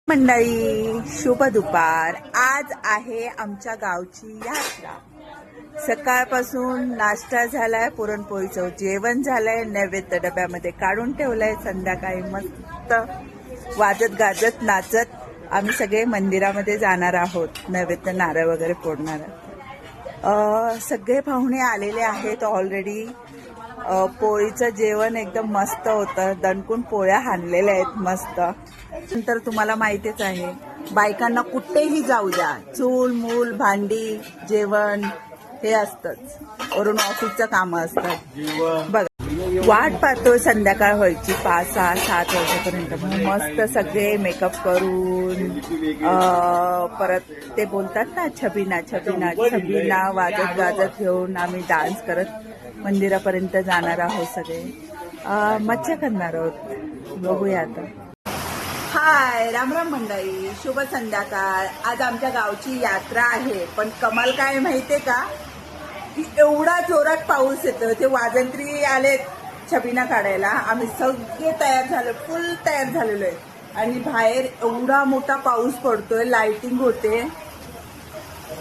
मंडळी शुभ दुपार. आज आहे आमच्या गावची यात्रा. सकाळपासून नाश्ता झालाय, पुरणपोळीचं जेवण झालंय, नैवेद्य डब्यामध्ये काढून ठेवलंय. संध्याकाळी मस्त वाजत गाजत नाचत आम्ही सगळे मंदिरामध्ये जाणार आहोत. नैवेद्य नारळ वगैरे फोडणार आहोत. सगळे पाहुणे आलेले आहेत ऑलरेडी. पोळीचं जेवण एकदम मस्त होतं. दणकून पोळ्या हाणलेल्या आहेत मस्त. नंतर तुम्हाला माहितीच आहे, बायकांना कुठेही जाऊ द्या, चूल मूल भांडी जेवण हे असतंच. वरून ऑफिसचं कामं असतात. बघा वाट पाहतोय संध्याकाळ व्हायची 5, 6, 7 वाजेपर्यंत. मस्त सगळे मेकअप करून परत ते बोलतात ना छबिना छबिना छबिना वाजत गाजत घेऊन आम्ही डान्स करत मंदिरापर्यंत जाणार आहोत. सगळे मज्जा करणार आहोत. बघूया आता. हाय, राम राम मंडळी, शुभ संध्याकाळ. आज आमच्या गावची यात्रा आहे. पण कमाल काय माहितीये का, की एवढा जोरात पाऊस येतो. ते वाजंत्री आले छबिना काढायला. आम्ही सगळे तयार झालो, फुल तयार झालेलो आहे. आणि बाहेर एवढा मोठा पाऊस पडतोय, लाइटिंग होते.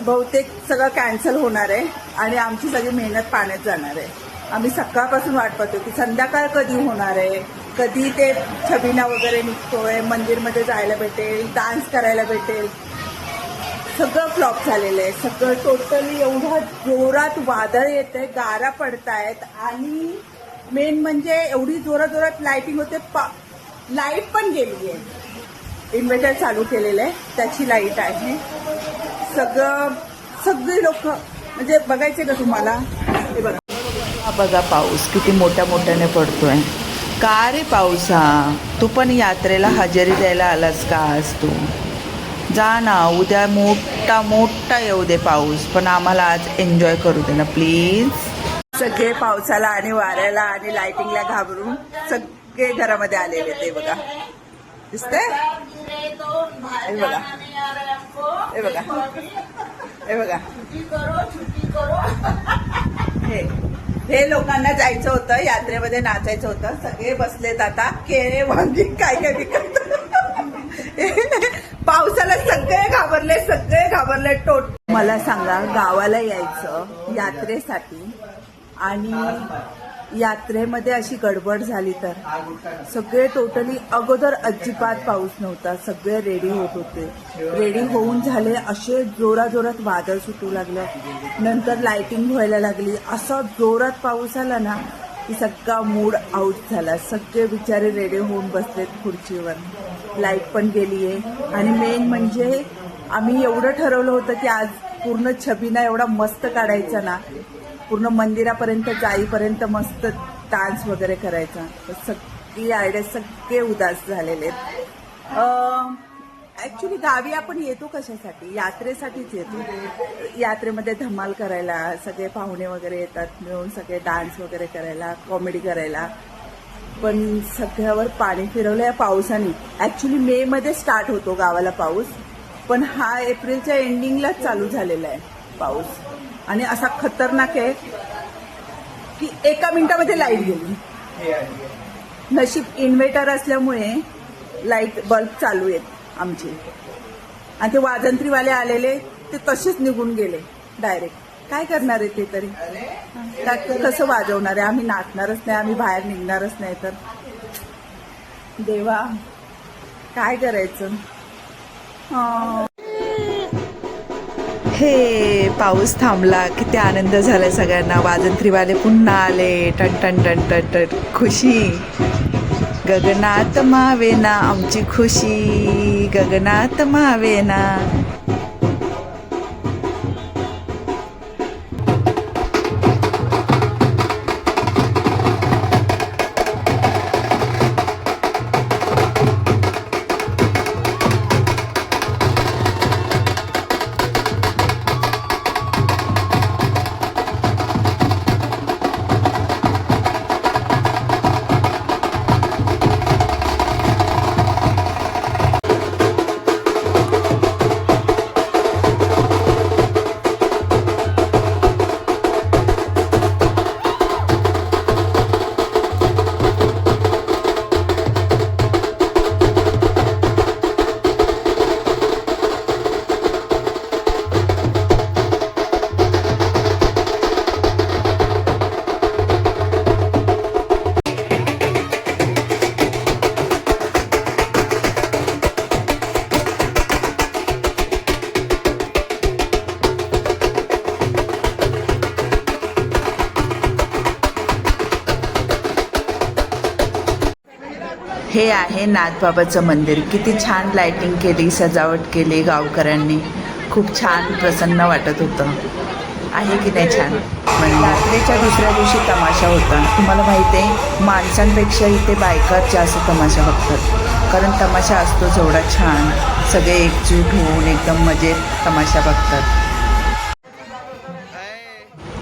बहुतेक सगळं कॅन्सल होणार आहे आणि आमची सगळी मेहनत पाण्यात जाणार आहे. आम्ही सकाळपासून वाट पाहतो की संध्याकाळ कधी होणार आहे, कधी ते छबिना वगैरे निघतोय, मंदिरमध्ये जायला भेटेल, डान्स करायला भेटेल. सगळं फ्लॉप झालेलं आहे. सगळं टोटली एवढा जोरात वादळ येत आहे, गारा पडतायत. आणि मेन म्हणजे एवढी जोरात जोरात लाइटिंग होते. लाईट पण गेली आहे. इन्व्हर्टर चालू केलेलं आहे, त्याची लाईट आहे. सगळे लोक म्हणजे बघायचे का तुम्हाला? हे बघा पाऊस किती मोठ्या मोठ्याने पडतोय. का रे पाऊसा, तू पण यात्रेला हजेरी द्यायला आलास का आज? तू जा ना, उद्या मोठा मोठा येऊ दे पाऊस, पण आम्हाला आज एन्जॉय करू दे ना प्लीज. सगळे पावसाला आणि वाऱ्याला आणि लाइटिंगला घाबरून सगळे घरामध्ये आलेले. ते बघा दिसतंय, हे बघा, हे बघा, हे बघा. हे लोकांना जायचं होतं, यात्रेमध्ये नाचायचं होतं. सगळे बसलेत आता केळे वांगी काय काय विकत. पावसाला सगळे घाबरले टोट. मला सांगा, गावाला यायचं यात्रेसाठी आणि यात्रेमध्ये अशी गडबड झाली तर सगळे टोटली. अगोदर अजिबात पाऊस नव्हता, सगळे रेडी होत होते. रेडी होऊन झाले, असे जोरात वादळ सुटू लागलं. नंतर लाइटिंग व्हायला लागली. असा जोरात पाऊस आला ना की सगळा मूड आउट झाला. सगळे बिचारे रेडी होऊन बसलेत खुर्चीवर. लाईट पण गेली आहे. आणि मेन म्हणजे आम्ही एवढं ठरवलं होतं की आज पूर्ण छबिना एवढा मस्त काढायचा ना, पूर्ण मंदिरापर्यंत जाईपर्यंत मस्त डान्स वगैरे करायचा. तर सगळी आयडिया सगळे उदास झालेले आहेत. ॲक्च्युली गावी आपण येतो कशासाठी? यात्रेसाठीच येतो. यात्रेमध्ये धमाल करायला सगळे पाहुणे वगैरे येतात, मिळून सगळे डान्स वगैरे करायला, कॉमेडी करायला. पण सगळ्यावर पाणी फिरवलं या पावसाने. ॲक्च्युली मेमध्ये स्टार्ट होतो गावाला पाऊस, पण हा एप्रिलच्या एंडिंगलाच चालू झालेला आहे पाऊस. आणि असा खतरनाक आहे की एका मिनिटामध्ये लाईट गेली. नशीब इन्व्हर्टर असल्यामुळे लाईट बल्ब चालू आहेत आमचे. आणि ते वाजंत्रीवाले आलेले ते तसेच निघून गेले डायरेक्ट. काय करणार आहे ते तरी? कसं वाजवणार आहे? आम्ही नाचणारच नाही, आम्ही बाहेर निघणारच नाही. तर देवा काय करायचं? हे पाऊस थांबला, किती आनंद झाला सगळ्यांना. वाजंत्रीवाले पुन्हा आले. टन टन टन टन टन. खुशी गगनात मावेना, आमची खुशी गगनात मावेना. हे आहे नाथबाबाचं मंदिर. किती छान लाइटिंग केली, सजावट केली गावकऱ्यांनी. खूप छान प्रसन्न वाटत होतं. आहे की नाही छान. यात्रेच्या दुसऱ्या दिवशी तमाशा होता. तुम्हाला माहिती आहे माणसांपेक्षा इथे बायकाच जास्त तमाशा बघतात, कारण तमाशा असतोच एवढा छान. सगळे एकजूट होऊन एकदम मजेत तमाशा बघतात.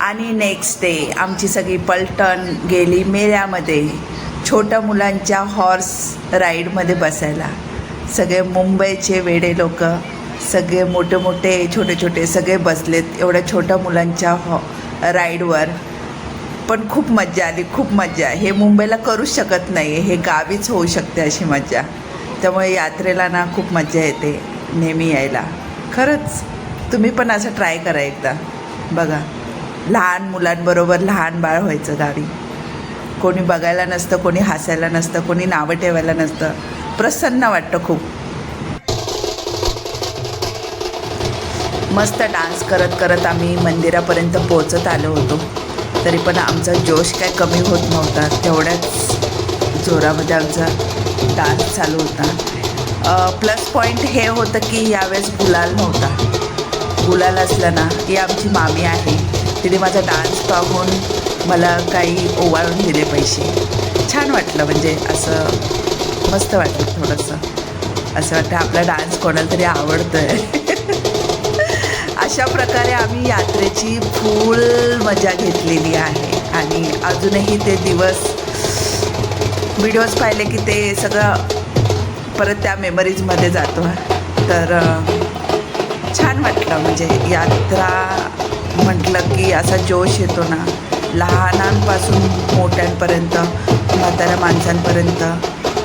आणि नेक्स्ट डे आमची सगळी पलटण गेली मेळ्यामध्ये, छोट्या मुलांच्या हॉर्स राईडमध्ये बसायला. सगळे मुंबईचे वेडे लोक, सगळे मोठे मोठे छोटे छोटे सगळे बसलेत एवढ्या छोट्या मुलांच्या राईडवर. पण खूप मज्जा आली, खूप मज्जा. हे मुंबईला करूच शकत नाही, हे गावीच होऊ शकते अशी मज्जा. त्यामुळे यात्रेला ना खूप मज्जा येते नेहमी यायला. खरंच तुम्ही पण असं ट्राय करा एकदा. बघा, लहान मुलांबरोबर लहान बाळ व्हायचं गावी. कोणी बघायला नसतं, कोणी हसायला नसतं, कोणी नावं ठेवायला नसतं. प्रसन्न वाटतं खूप. मस्त डान्स करत करत आम्ही मंदिरापर्यंत पोहोचत आलो होतो. तरी पण आमचा जोश काय कमी होत नव्हता. तेवढ्याच जोरामध्ये आमचा डान्स चालू होता. प्लस पॉईंट हे होतं की यावेळेस गुलाल नव्हता. गुलाल असलं ना, ही आमची मामी आहे, तिने माझा डान्स पाहून मला काही ओवाळून दिले पैसे. छान वाटलं, म्हणजे असं मस्त वाटलं. थोडंसं असं वाटतं आपला डान्स कोणाला तरी आवडतो आहे. अशा प्रकारे आम्ही यात्रेची फुल मजा घेतलेली आहे. आणि अजूनही ते दिवस व्हिडिओज पाहिले की ते सगळं परत त्या मेमरीजमध्ये जातो. तर छान वाटलं. म्हणजे यात्रा म्हटलं की असा जोश येतो ना, लहानांपासून मोठ्यांपर्यंत, म्हाताऱ्या माणसांपर्यंत.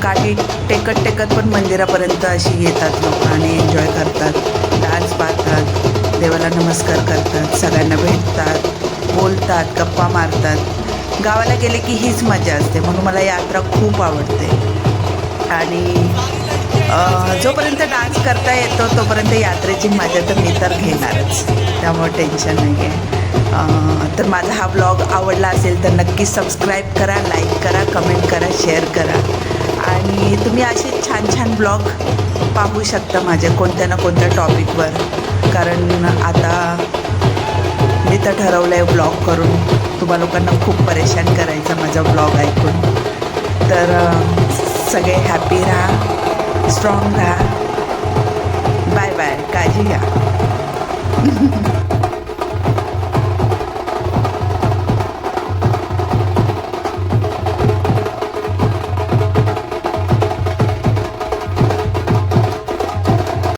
काठी टेकत टेकत पण मंदिरापर्यंत अशी येतात लोक आणि एन्जॉय करतात, डान्स पाहतात, देवाला नमस्कार करतात, सगळ्यांना भेटतात, बोलतात, गप्पा मारतात. गावाला गेले की हीच मजा असते. म्हणून मला यात्रा खूप आवडते. आणि जोपर्यंत डान्स करता येतो तोपर्यंत यात्रेची मजा तर मी तर घेणारच, त्यामुळे टेन्शन नाही आहे. तर माझा हा ब्लॉग आवडला असेल तर नक्की सबस्क्राईब करा, लाईक करा, कमेंट करा, शेअर करा. आणि तुम्ही असे छान छान ब्लॉग पाहू शकता माझ्या कोणत्या ना कोणत्या टॉपिकवर. कारण आता मी तर ठरवलं आहे ब्लॉग करून तुम्हा लोकांना खूप परेशान करायचा माझा ब्लॉग ऐकून. तर सगळे हॅपी राहा, स्ट्रॉंग राहा.